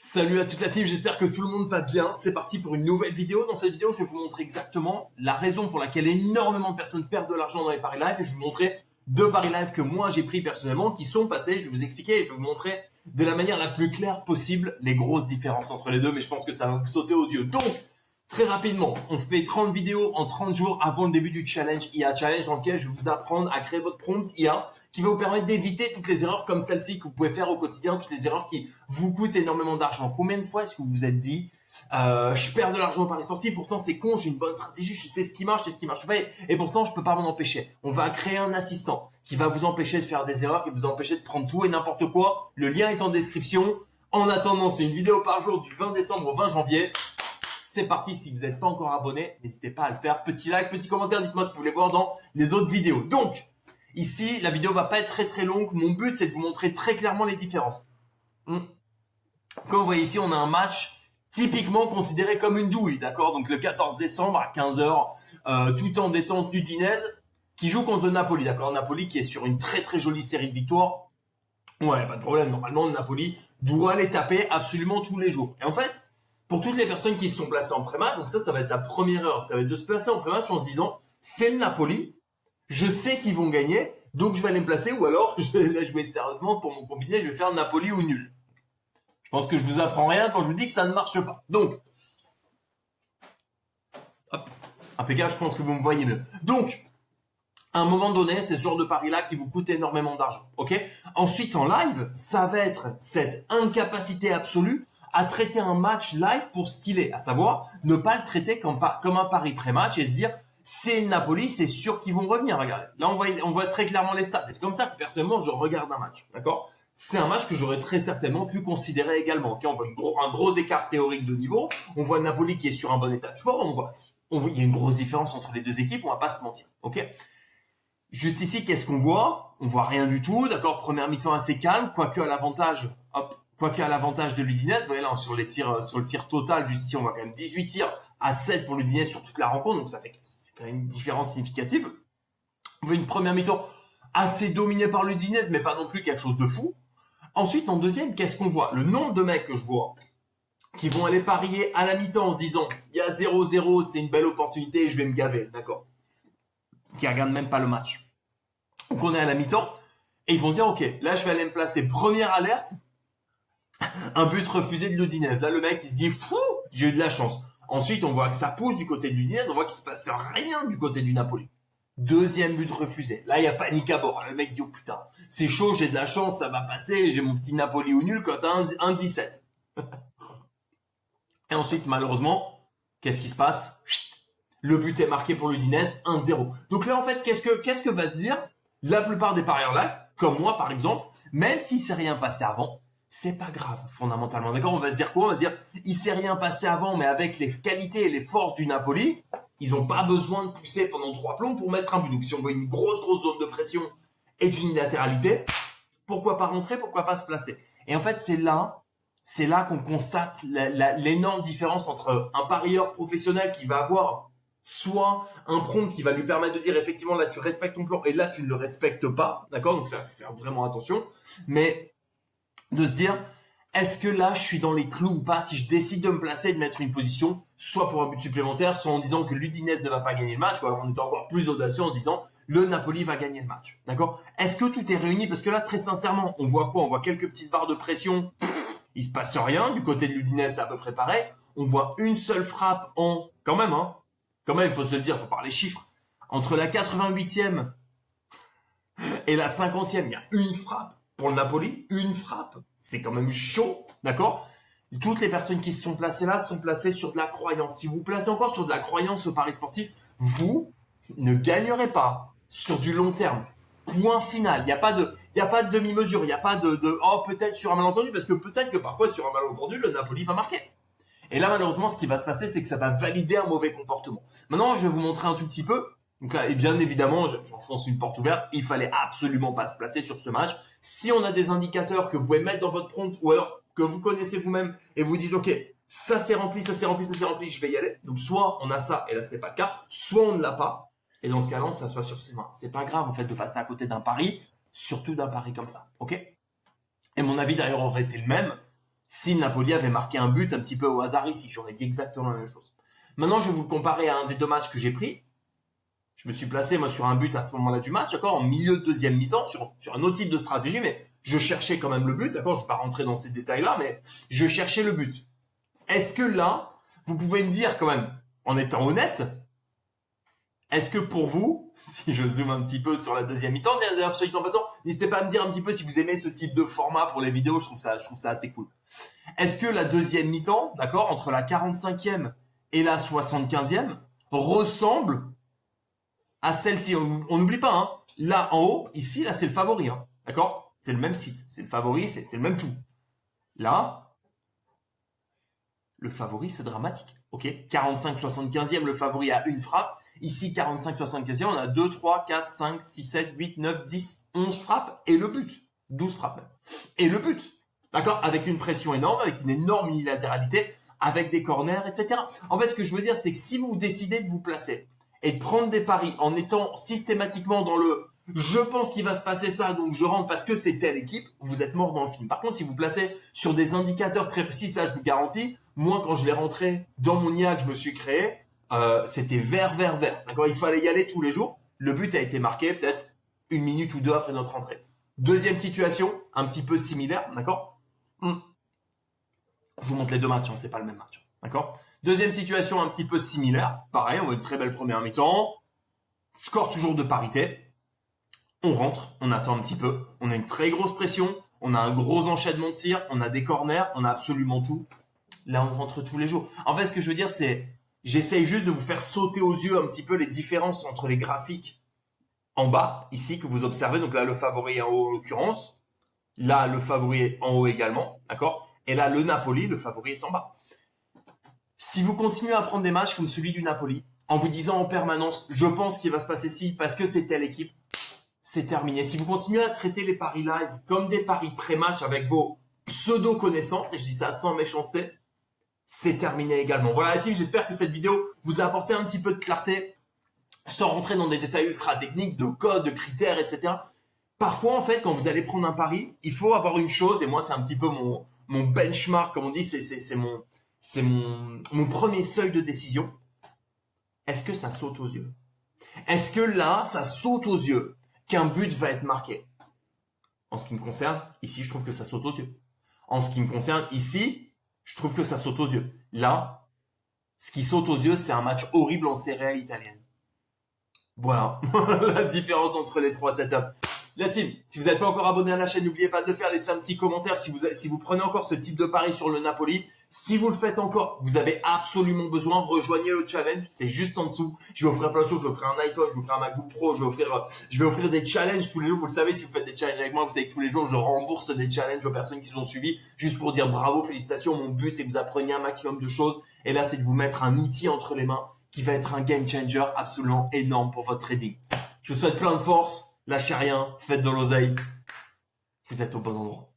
Salut à toute la team, j'espère que tout le monde va bien. C'est parti pour une nouvelle vidéo. Dans cette vidéo, je vais vous montrer exactement la raison pour laquelle énormément de personnes perdent de l'argent dans les paris live. Et je vais vous montrer deux paris live que moi j'ai pris personnellement, qui sont passés. Je vais vous expliquer et je vais vous montrer de la manière la plus claire possible les grosses différences entre les deux. Mais je pense que ça va vous sauter aux yeux. Donc, très rapidement, on fait 30 vidéos en 30 jours avant le début du challenge IA Challenge, dans lequel je vais vous apprendre à créer votre prompt IA qui va vous permettre d'éviter toutes les erreurs comme celle-ci que vous pouvez faire au quotidien, toutes les erreurs qui vous coûtent énormément d'argent. Combien de fois est-ce que vous vous êtes dit je perds de l'argent au pari sportif, pourtant c'est con, j'ai une bonne stratégie, je sais ce qui marche, je sais ce qui marche pas, et pourtant je peux pas m'en empêcher. On va créer un assistant qui va vous empêcher de faire des erreurs, qui va vous empêcher de prendre tout et n'importe quoi. Le lien est en description. En attendant, c'est une vidéo par jour du 20 décembre au 20 janvier. C'est parti, si vous n'êtes pas encore abonné, n'hésitez pas à le faire. Petit like, petit commentaire, dites-moi ce que vous voulez voir dans les autres vidéos. Donc, ici, la vidéo va pas être très longue. Mon but, c'est de vous montrer très clairement les différences. Comme vous voyez ici, on a un match typiquement considéré comme une douille, d'accord? Donc le 14 décembre à 15h, tout en détente l'Udinese, qui joue contre le Napoli, d'accord? Napoli qui est sur une très jolie série de victoires. Ouais, pas de problème. Normalement, le Napoli doit les taper absolument tous les jours. Et en fait, pour toutes les personnes qui se sont placées en pré-match, donc ça va être la première erreur. Ça va être de se placer en pré-match en se disant, c'est le Napoli, je sais qu'ils vont gagner, donc je vais aller me placer, ou alors, je vais être sérieusement, pour mon combiné, je vais faire Napoli ou nul. Je pense que je vous apprends rien quand je vous dis que ça ne marche pas. Donc, hop, impeccable, je pense que vous me voyez mieux. Donc, à un moment donné, c'est ce genre de pari-là qui vous coûte énormément d'argent, ok? Ensuite, en live, ça va être cette incapacité absolue à traiter un match live pour ce qu'il est, à savoir ne pas le traiter comme un pari pré-match et se dire c'est Napoli, c'est sûr qu'ils vont revenir. Regardez, là on voit très clairement les stats. Et c'est comme ça que personnellement je regarde un match, d'accord? C'est un match que j'aurais très certainement pu considérer également. Okay, on voit un gros écart théorique de niveau. On voit Napoli qui est sur un bon état de forme. Il y a une grosse différence entre les deux équipes. On va pas se mentir, ok? Juste ici, qu'est-ce qu'on voit? On voit rien du tout, d'accord? Première mi-temps assez calme, quoique à l'avantage, quoique à l'avantage de l'Udinese. Vous voyez là, sur le tir total, juste ici, on voit quand même 18 tirs à 7 pour l'Udinese sur toute la rencontre, donc c'est quand même une différence significative. On voit une première mi-temps assez dominée par l'Udinese, mais pas non plus quelque chose de fou. Ensuite, en deuxième, qu'est-ce qu'on voit? Le nombre de mecs que je vois qui vont aller parier à la mi-temps en se disant, il y a 0-0, c'est une belle opportunité, je vais me gaver, d'accord? Qui regardent même pas le match. Donc on est à la mi-temps et ils vont dire ok, là je vais aller me placer première alerte, un but refusé de l'Udinese. Là le mec il se dit fou, j'ai eu de la chance. Ensuite on voit que ça pousse du côté de l'Udinese, on voit qu'il se passe rien du côté du Napoli. Deuxième but refusé. Là il y a panique à bord. Le mec dit oh putain, c'est chaud, j'ai de la chance, ça va passer, j'ai mon petit Napoli ou nul quand t'as 1,17. Et ensuite malheureusement, qu'est-ce qui se passe? Le but est marqué pour l'Udinese, 1-0. Donc là, en fait, qu'est-ce que va se dire la plupart des parieurs live, comme moi par exemple, même s'il s'est rien passé avant, c'est pas grave, fondamentalement. D'accord? On va se dire quoi? On va se dire, il s'est rien passé avant, mais avec les qualités et les forces du Napoli, ils ont pas besoin de pousser pendant 3 plombs pour mettre un but. Donc si on voit une grosse zone de pression et d'unilatéralité, pourquoi pas rentrer, pourquoi pas se placer? Et en fait, c'est là qu'on constate l'énorme différence entre un parieur professionnel qui va avoir soit un prompt qui va lui permettre de dire effectivement là tu respectes ton plan et là tu ne le respectes pas, d'accord? Donc ça va faire vraiment attention, mais de se dire est-ce que là je suis dans les clous ou pas si je décide de me placer et de mettre une position soit pour un but supplémentaire, soit en disant que l'Udinese ne va pas gagner le match, ou alors on est encore plus audacieux en disant le Napoli va gagner le match, d'accord? Est-ce que tout est réuni? Parce que là très sincèrement on voit quoi? On voit quelques petites barres de pression, il se passe rien, du côté de l'Udinese c'est à peu près pareil, on voit une seule frappe quand même, il faut se le dire, il faut parler chiffres. Entre la 88e et la 50e, il y a une frappe pour le Napoli. Une frappe. C'est quand même chaud, d'accord? Toutes les personnes qui se sont placées là se sont placées sur de la croyance. Si vous vous placez encore sur de la croyance au pari sportif, vous ne gagnerez pas sur du long terme. Point final. Il n'y a pas de demi-mesure. Il n'y a pas de oh, peut-être sur un malentendu, parce que peut-être que parfois sur un malentendu, le Napoli va marquer. Et là, malheureusement, ce qui va se passer, c'est que ça va valider un mauvais comportement. Maintenant, je vais vous montrer un tout petit peu. Donc là, et bien évidemment, j'enfonce une porte ouverte. Il fallait absolument pas se placer sur ce match. Si on a des indicateurs que vous pouvez mettre dans votre prompt ou alors que vous connaissez vous-même et vous dites, OK, ça c'est rempli, je vais y aller. Donc soit on a ça et là c'est pas le cas, soit on ne l'a pas. Et dans ce cas-là, on s'assoit sur ses mains. C'est pas grave, en fait, de passer à côté d'un pari, surtout d'un pari comme ça. OK? Et mon avis d'ailleurs aurait été le même si le Napoli avait marqué un but un petit peu au hasard ici. J'aurais dit exactement la même chose. Maintenant, je vais vous le comparer à un des deux matchs que j'ai pris. Je me suis placé, moi, sur un but à ce moment-là du match, d'accord, en milieu de deuxième mi-temps, sur un autre type de stratégie, mais je cherchais quand même le but, d'accord, je ne vais pas rentrer dans ces détails-là, mais je cherchais le but. Est-ce que là, vous pouvez me dire quand même, en étant honnête, est-ce que pour vous, si je zoome un petit peu sur la deuxième mi-temps, d'ailleurs, soit dit en passant, n'hésitez pas à me dire un petit peu si vous aimez ce type de format pour les vidéos, je trouve ça assez cool. Est-ce que la deuxième mi-temps, d'accord, entre la 45e et la 75e, ressemble à celle-ci? On n'oublie pas, hein, là en haut, ici, là c'est le favori, hein, d'accord? C'est le même site, c'est le favori, c'est le même tout. Là, le favori c'est dramatique, ok? 45-75e, le favori a une frappe. Ici, 45-75e, on a 2, 3, 4, 5, 6, 7, 8, 9, 10, 11 frappes et le but. 12 frappes même. Et le but. D'accord? Avec une pression énorme, avec une énorme unilatéralité, avec des corners, etc. En fait, ce que je veux dire, c'est que si vous décidez de vous placer et de prendre des paris en étant systématiquement dans le « je pense qu'il va se passer ça, donc je rentre parce que c'est telle équipe », vous êtes mort dans le film. Par contre, si vous placez sur des indicateurs très précis, ça je vous garantis, moi quand je l'ai rentré dans mon IA que je me suis créé, c'était vert. D'accord, il fallait y aller tous les jours. Le but a été marqué peut-être 1 minute ou 2 après notre entrée. Deuxième situation, un petit peu similaire, d'accord. Je vous montre les deux matchs, hein, c'est pas le même match, d'accord. Deuxième situation un petit peu similaire, pareil, on a une très belle première mi-temps, score toujours de parité. On rentre, on attend un petit peu, on a une très grosse pression, on a un gros enchaînement de tirs, on a des corners, on a absolument tout. Là, on rentre tous les jours. En fait, ce que je veux dire, c'est j'essaye juste de vous faire sauter aux yeux un petit peu les différences entre les graphiques en bas, ici, que vous observez. Donc là, le favori est en haut en l'occurrence. Là, le favori est en haut également, d'accord? Et là, le Napoli, le favori est en bas. Si vous continuez à prendre des matchs comme celui du Napoli, en vous disant en permanence, je pense qu'il va se passer ci parce que c'est telle équipe, c'est terminé. Si vous continuez à traiter les paris live comme des paris pré-match avec vos pseudo-connaissances, et je dis ça sans méchanceté, c'est terminé également. Voilà la team, j'espère que cette vidéo vous a apporté un petit peu de clarté, sans rentrer dans des détails ultra techniques, de codes, de critères, etc. Parfois, en fait, quand vous allez prendre un pari, il faut avoir une chose, et moi, c'est un petit peu mon benchmark, comme on dit, c'est mon premier seuil de décision. Est-ce que ça saute aux yeux? Est-ce que là, ça saute aux yeux qu'un but va être marqué? En ce qui me concerne, ici, je trouve que ça saute aux yeux. En ce qui me concerne, ici, je trouve que ça saute aux yeux. Là, ce qui saute aux yeux, c'est un match horrible en Serie A italienne. Voilà la différence entre les trois setups. La team, si vous n'êtes pas encore abonné à la chaîne, n'oubliez pas de le faire, laissez un petit commentaire si vous prenez encore ce type de pari sur le Napoli. Si vous le faites encore, vous avez absolument besoin, rejoignez le challenge, c'est juste en dessous. Je vais offrir plein de choses, je vais offrir un iPhone, je vais offrir un MacBook Pro, je vais offrir des challenges tous les jours. Vous le savez, si vous faites des challenges avec moi, vous savez que tous les jours, je rembourse des challenges aux personnes qui nous ont suivis, juste pour dire bravo, félicitations. Mon but, c'est que vous appreniez un maximum de choses. Et là, c'est de vous mettre un outil entre les mains qui va être un game changer absolument énorme pour votre trading. Je vous souhaite plein de force, lâchez rien, faites de l'oseille. Vous êtes au bon endroit.